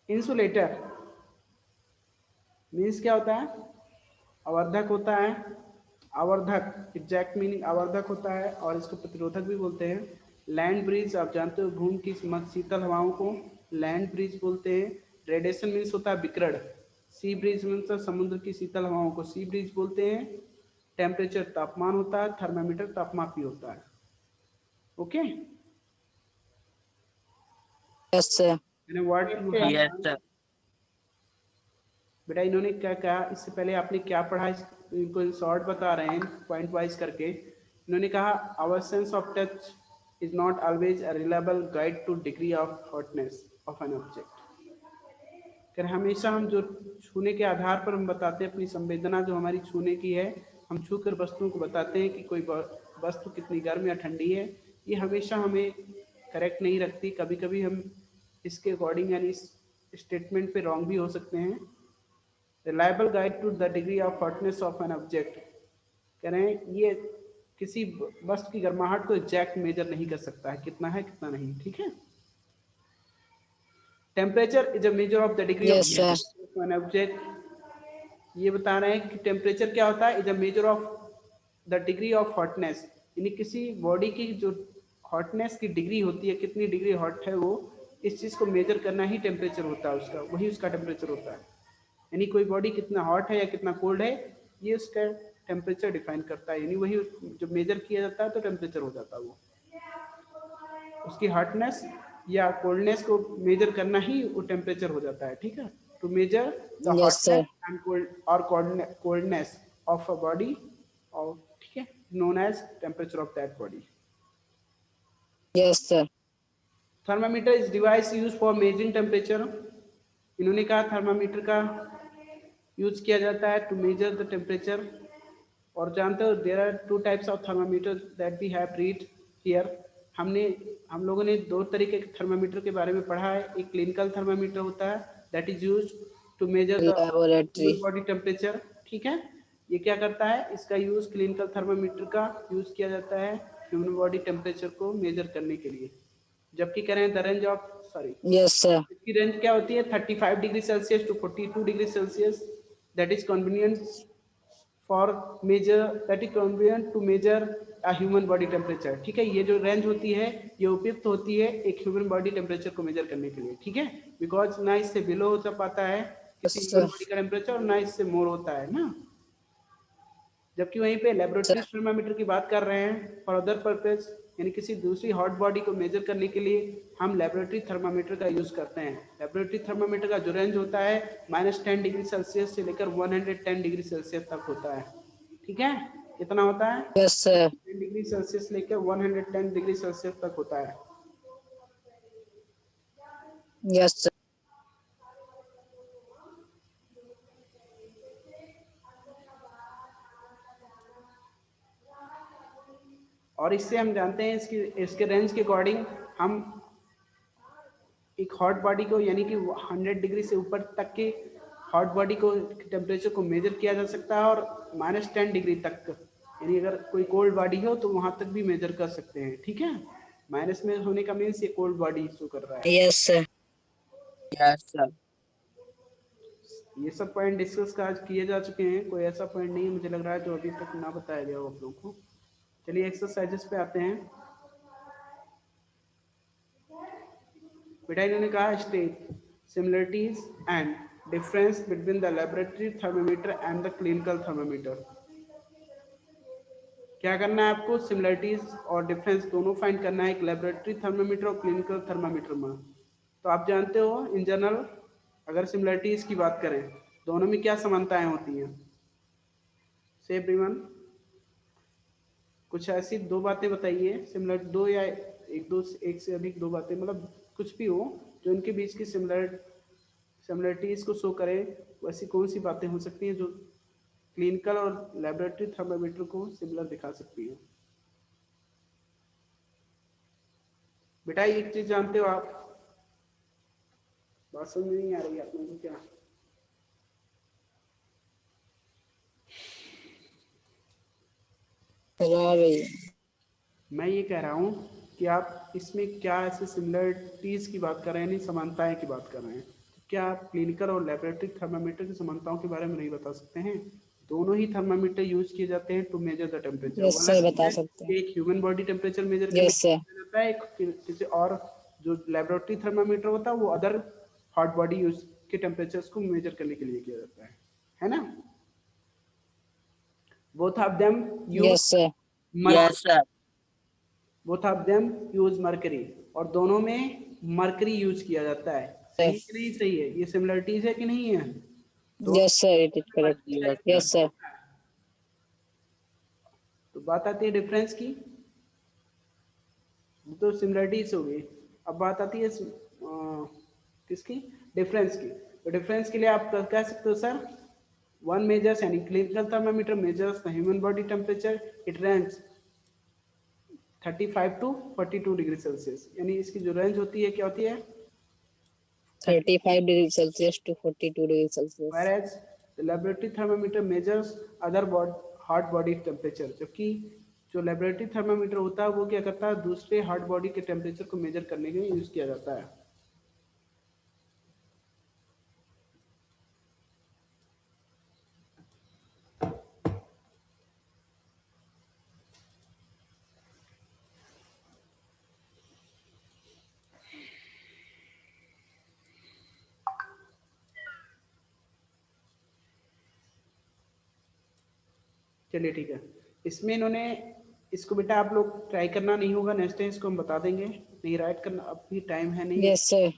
इंसुलेटर मीन्स क्या होता है? आवर्धक होता है। आवर्धक एग्जैक्ट मीनिंग आवर्धक होता है, और इसको प्रतिरोधक भी बोलते हैं। लैंड ब्रीज आप जानते हो, भूमि की शीतल हवाओं को लैंड ब्रीज बोलते हैं। रेडिएशन मीन्स होता है विकिरण। सी ब्रीज मीन्स समुद्र की शीतल हवाओं को सी ब्रीज बोलते हैं। टेम्परेचर तापमान होता है, थर्मामीटर तापमापी होता है। Okay, yes sir. What you have Yes, sir. बेटा इन्होंने क्या कहा, इससे पहले आपने क्या पढ़ा, इनको शॉर्ट बता रहे हैं पॉइंट वाइज करके। इन्होंने कहा our sense of touch is not always a reliable guide to degree of hotness of an object. कर हमेशा हम जो छूने के आधार पर हम बताते हैं, अपनी संवेदना जो हमारी छूने की है, हम छू कर वस्तुओं को बताते हैं कि कोई वस्तु कितनी गर्म या ठंडी है, ये हमेशा हमें करेक्ट नहीं रखती। कभी कभी हम इसके अकॉर्डिंग यानी इस स्टेटमेंट पे रॉन्ग भी हो सकते हैं। Reliable guide to the degree of hotness of an object, कह रहे हैं ये किसी वस्तु की गर्माहट को एग्जैक्ट मेजर नहीं कर सकता है, कितना है कितना नहीं। ठीक है, temperature is a measure of the degree Yes, sir. Of an object. ये बता रहे हैं कि टेम्परेचर क्या होता है, is a measure of the degree of hotness, यानी किसी बॉडी की जो हॉटनेस की डिग्री होती है, कितनी डिग्री हॉट है वो, इस चीज़ को मेजर करना ही टेम्परेचर होता है उसका, वही उसका टेम्परेचर होता है। यानी कोई बॉडी कितना हॉट है या कितना कोल्ड है, ये उसका टेम्परेचर डिफाइन करता है। यानी वही जब मेजर किया जाता है तो टेम्परेचर हो जाता है वो, उसकी हॉटनेस या कोल्डनेस को मेजर करना ही वो टेम्परेचर हो जाता है। ठीक है, to measure the Yes, sir. Hotness and coldness of a body, और ठीक है, known as temperature of that body. Yes, sir. Thermometer is device use for measuring temperature. इन्होंने कहा थर्मामीटर का यूज किया जाता है टू मेजर द टेम्परेचर। और जानते हो there are two types of thermometer that we have read here. हम लोगों ने दो तरीके के थर्मामीटर के बारे में पढ़ा है। एक क्लिनिकल थर्मामीटर होता है that is use to measure the Laboratory. Body temperature. ठीक है, ये क्या करता है, इसका यूज क्लिनिकल थर्मामीटर का यूज किया जाता है ह्यूमन बॉडी टेम्परेचर को मेजर करने के लिए। जबकि करें the range of Yes, sir. इसकी रेंज क्या होती है, 35 degree Celsius to 42 degree Celsius, that is convenient for measure, that is convenient to measure a human body temperature. ठीक है, ये जो रेंज होती है ये उपयुक्त होती है एक ह्यूमन बॉडी टेम्परेचर को मेजर करने के लिए। ठीक है, बिकॉज ना इससे बिलो हो पाता है किसी Yes, ह्यूमन sir. बॉडी का टेम्परेचर, और ना इससे मोर होता है ना। जबकि वहीं पे लेबोरेटरी थर्मामीटर की बात कर रहे हैं फॉर अदर पर्पस, यानी किसी दूसरी हॉट बॉडी को मेजर करने के लिए हम लेबोरेटरी थर्मामीटर का यूज करते हैं। लेबोरेटरी थर्मामीटर का जो रेंज होता है -10 डिग्री सेल्सियस से लेकर 110 डिग्री सेल्सियस तक होता है। ठीक है, कितना होता है? Yes, sir. 10 डिग्री सेल्सियस लेकर 110 डिग्री सेल्सियस तक होता है। Yes, sir. और इससे हम जानते हैं इसके रेंज के अकॉर्डिंग हम एक हॉट बॉडी को यानी कि 100 डिग्री से ऊपर तक के हॉट बॉडी को टेम्परेचर को मेजर किया जा सकता है, और -10 डिग्री तक, यानी अगर कोई कोल्ड बॉडी हो तो वहां तक भी मेजर कर सकते हैं। ठीक है, माइनस में होने का मीन्स ये कोल्ड बॉडी शो कर रहा है। Yes, sir. Yes, sir. ये सब पॉइंट डिस्कस आज किए जा चुके हैं, कोई ऐसा पॉइंट नहीं है मुझे लग रहा है जो अभी तक ना बताया गया हो आप लोगों को। चलिए एक्सरसाइजेस पे आते हैं। बेटा इन्होंने कहा state similarities and difference between the laboratory thermometer and the clinical thermometer. क्या करना है आपको? सिमिलरिटीज और डिफरेंस दोनों फाइंड करना है एक लेबोरेटरी थर्मामीटर और क्लिनिकल थर्मामीटर में। तो आप जानते हो इन जनरल अगर सिमिलरिटीज की बात करें दोनों में क्या समानताएं होती हैं? से एवरीवन कुछ ऐसी दो बातें बताइए, सिमिलर दो या एक से अधिक दो बातें, मतलब कुछ भी हो जो इनके बीच की सिमिलरिटीज को शो करे, वैसी कौन सी बातें हो सकती हैं जो क्लिनिकल और लेबोरेटरी थर्मामीटर को सिमिलर दिखा सकती है? बेटा एक चीज जानते हो आप, बात समझ में नहीं आ रही आप लोगों को क्या? मैं ये कह रहा हूँ कि आप इसमें क्या ऐसे सिमिलरिटीज की बात कर रहे हैं, नहीं समानताएं की बात कर रहे हैं, तो क्या आप क्लिनिकल और लेबोरेटरी थर्मामीटर की समानताओं के बारे में नहीं बता सकते हैं? दोनों ही थर्मामीटर यूज किए जाते हैं to measure the temperature. Yes, sir. बता सकते हैं। एक ह्यूमन बॉडी टेम्परेचर मेजर करने Yes, के लिए sir. किया जाता है, एक किसी और जो लेबोरेटरी थर्मामीटर होता है वो अदर हॉट बॉडी यूज के टेम्परेचर्स को मेजर करने के लिए किया जाता है ना? Both of them Yes, sir. Yes, sir. Both of them use mercury, और दोनों में मरकरी यूज किया जाता है। सही कि नहीं सही है? ये सिमिलरिटीज है कि नहीं है? Yes, sir. It is correct. Yes, Yes, sir. तो बात आती है डिफरेंस की, तो सिमिलरिटीज हो गई। अब बात आती है किसकी? डिफरेंस की। तो डिफरेंस के लिए आप कह सकते हो सर वन मेजर्स यानी clinical thermometer measures the human body temperature, it range 35 to 42 degree Celsius, यानी इसकी जो रेंज होती है क्या होती है? 35 degrees Celsius to 42 degrees Celsius. Whereas the laboratory thermometer measures other hot body temperature, जबकि जो लेबोरेटरी थर्मामीटर होता है वो क्या करता है? दूसरे हॉट बॉडी के टेम्परेचर को मेजर करने के लिए यूज किया जाता है। चलिए ठीक है, इसमें इन्होंने इसको बेटा आप लोग ट्राई करना नहीं होगा, नेक्स्ट टाइम इसको हम बता देंगे, नहीं राइट करना अभी टाइम है नहीं। Yes, sir.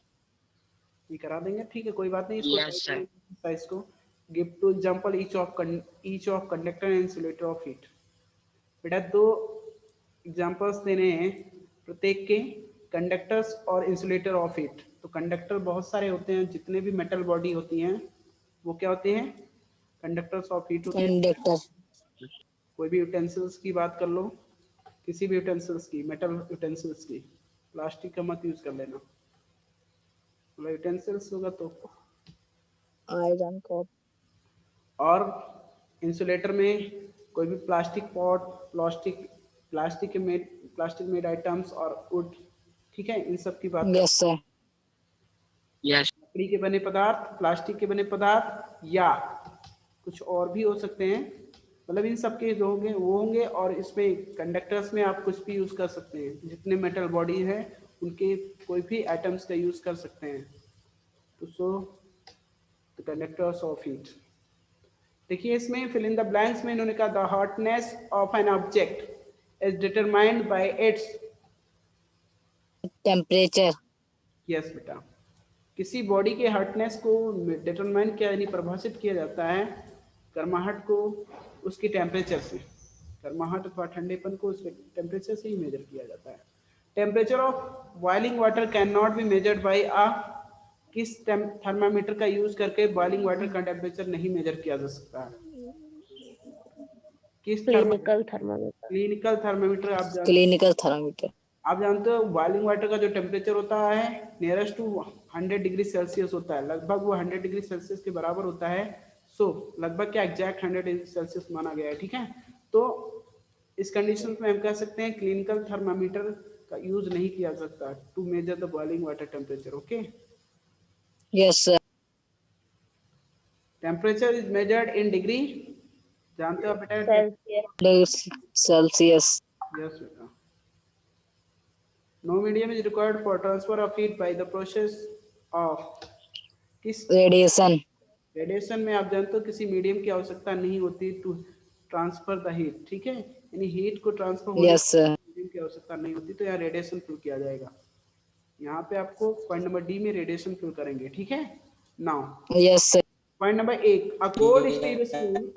ये करा देंगे, ठीक है कोई बात नहीं। Yes, sir. इसको give two example each of conductor and insulator of heat. बेटा दो एग्जांपल्स देने हैं प्रत्येक के, कंडक्टर्स और इंसुलेटर ऑफ हीट। तो कंडक्टर बहुत सारे होते हैं, जितने भी मेटल बॉडी होती हैं वो क्या होते हैं? कंडक्टर्स ऑफ हीट होते हैं। Conductor. कोई भी यूटेंसिल्स की बात कर लो, किसी भी यूटेंसिल्स की, मेटल यूटेंसिल्स की, प्लास्टिक का मत यूज कर लेना, मतलब यूटेंसिल्स होगा तो। Iron cup. और इंसुलेटर में कोई भी plastic pot, plastic made items और वुड, ठीक है, इन सब की बात कर। Yes, sir. Yes, लकड़ी के बने पदार्थ, प्लास्टिक के बने पदार्थ या कुछ और भी हो सकते हैं, मतलब इन सब के जो होंगे वो होंगे। और इसमें कंडक्टर्स में आप कुछ भी यूज कर सकते हैं, जितने मेटल बॉडी है उनके कोई भी आइटम्स का यूज कर सकते हैं। तो so the conductors of heat. देखिए इसमें फिल इन द ब्लैंक्स में इन्होंने कहा the hotness of an object is determined by it's. temperature. Yes बेटा, किसी बॉडी के हॉटनेस को डिटरमाइन किया यानी परिभाषित किया जाता है गर्माहट को उसकी टेम्परेचर से। गर्माहट अथवा ठंडेपन को उसके टेम्परेचर से ही मेजर किया जाता है। Temperature of boiling water can not be measured by a, किस थर्मामीटर का यूज करके बॉइलिंग वाटर का टेम्परेचर नहीं मेजर किया जा सकता है? किस clinical thermometer. Clinical thermometer. Clinical thermometer. आप जानते हो बॉइलिंग वाटर का जो टेम्परेचर होता है नियरेस्ट टू 100 डिग्री सेल्सियस होता है, लगभग वो 100 डिग्री सेल्सियस के बराबर होता है। सो लगभग क्या एग्जैक्ट 100 डिग्री सेल्सियस माना गया है, ठीक है। तो इस कंडीशन में हम कह सकते हैं क्लिनिकल थर्मामीटर का यूज नहीं किया जा सकता to measure the boiling water temperature. Okay, Yes, sir. Temperature is measured in degree, जानते हो बेटा? सेल्सियस। Celsius. यस बेटा। No medium is required for transfer of heat by the process of, किस Radiation. रेडिएशन में आप जानते हो किसी मीडियम की आवश्यकता नहीं होती टू ट्रांसफर द हीट, ठीक है, यानी हीट को ट्रांसफर होने Yes, sir. मीडियम की आवश्यकता नहीं होती, तो यहाँ रेडिएशन फिल किया जाएगा। यहाँ पे आपको पॉइंट नंबर डी में रेडिएशन फिल करेंगे, ठीक है। Now Yes, sir. Point number 1, a cold steel spoon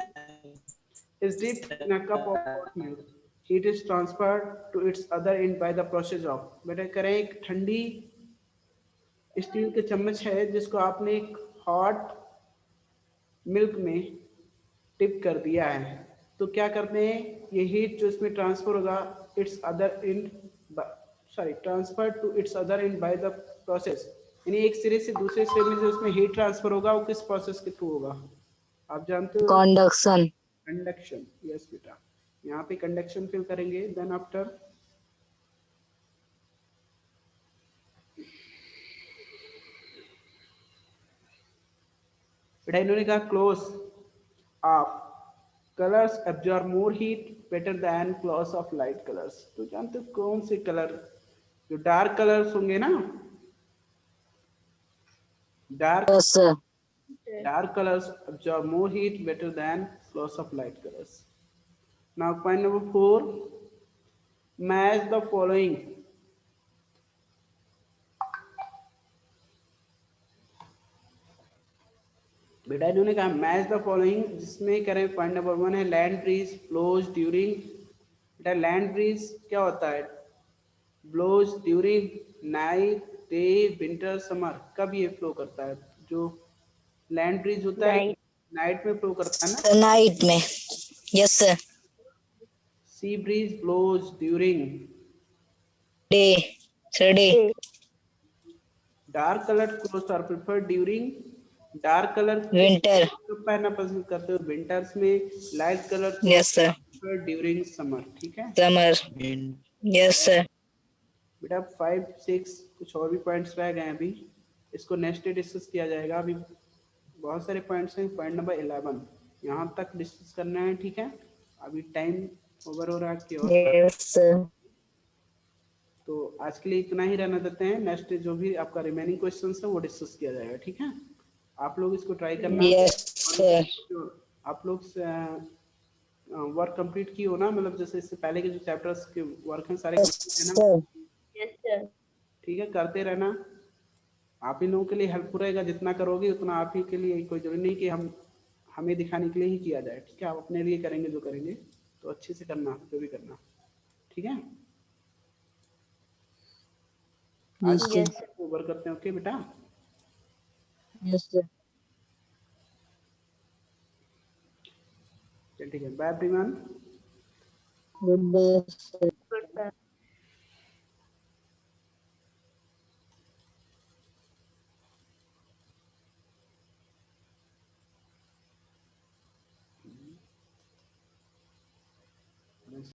is dipped in a cup of hot milk. Heat is transferred to its other end by the process of, बेटा करें एक ठंडी स्टील के चम्मच है जिसको आपने एक हॉट मिल्क में टिप कर दिया है, तो क्या करते हैं ये हीट जो इसमें ट्रांसफर होगा its other end, sorry transfer to its other end by the process, यानी एक सिरे से दूसरे सिरे में जो इसमें हीट ट्रांसफर होगा वो किस प्रोसेस के थ्रू होगा? आप जानते हो? Conduction. कंडक्शन। यस बेटा, यहाँ पे कंडक्शन फिल करेंगे। देन आफ्टर बेटा इन्होंने कहा close of colours absorb more heat better than close of light colours. तो जानते हो कौन से कलर, जो डार्क कलर्स होंगे ना, dark Yes, sir. colors absorb more heat better than gloss of light colors. Now point number 4, match the following. बेटा इन्होंने कहा मैच द फॉलोइंग, जिसमें करें पॉइंट नंबर 1 है लैंड ब्रीज ब्लोज ड्यूरिंग। बेटा लैंड ब्रीज क्या होता है? Blows during night, day, winter, summer. कब ये फ्लो करता है? जो लैंड ब्रीज होता है नाइट में फ्लो करता है ना। Night में. Yes, sir. Sea breeze blows during Day. Sir, day. Dark colour clothes are preferred during, dark colour Winter. पहनना पसंद करते हो विंटर्स में। Light colour Yes, sir. Preferred during summer, ठीक है। Summer. Yes, sir. बेटा 5, 6 कुछ और भी पॉइंट्स रह गए हैं अभी, इसको नेक्स्ट डे डिस्कस किया जाएगा। अभी बहुत सारे पॉइंट्स हैं। पॉइंट नंबर 11 यहाँ तक डिस्कस करना है, ठीक है। अभी टाइम ओवर हो रहा है कि और Yes, sir. तो आज के लिए इतना ही रहना देते हैं। नेक्स्ट जो भी आपका रिमेनिंग क्वेश्चंस है वो डिस्कस किया जाएगा, ठीक है। आप लोग इसको ट्राई करना। Yes, sir. आप लोग वर्क कंप्लीट की हो ना, मतलब जैसे इससे पहले के जो चैप्टर्स के वर्क हैं सारे complete है ना, Sir. Yes sir. ठीक है, करते रहना। आप ही लोगों के लिए हेल्पफुल रहेगा, जितना करोगे उतना आप ही के लिए, कोई जरूरी नहीं कि हमें दिखाने के लिए ही किया जाए, ठीक है। आप अपने लिए करेंगे जो करेंगे तो अच्छे से करना जो भी करना, ठीक है। आज Yes, sir. ओवर करते हैं, ओके बेटा। Yes, sir. चल ठीक है, bye everyone. Good day, sir.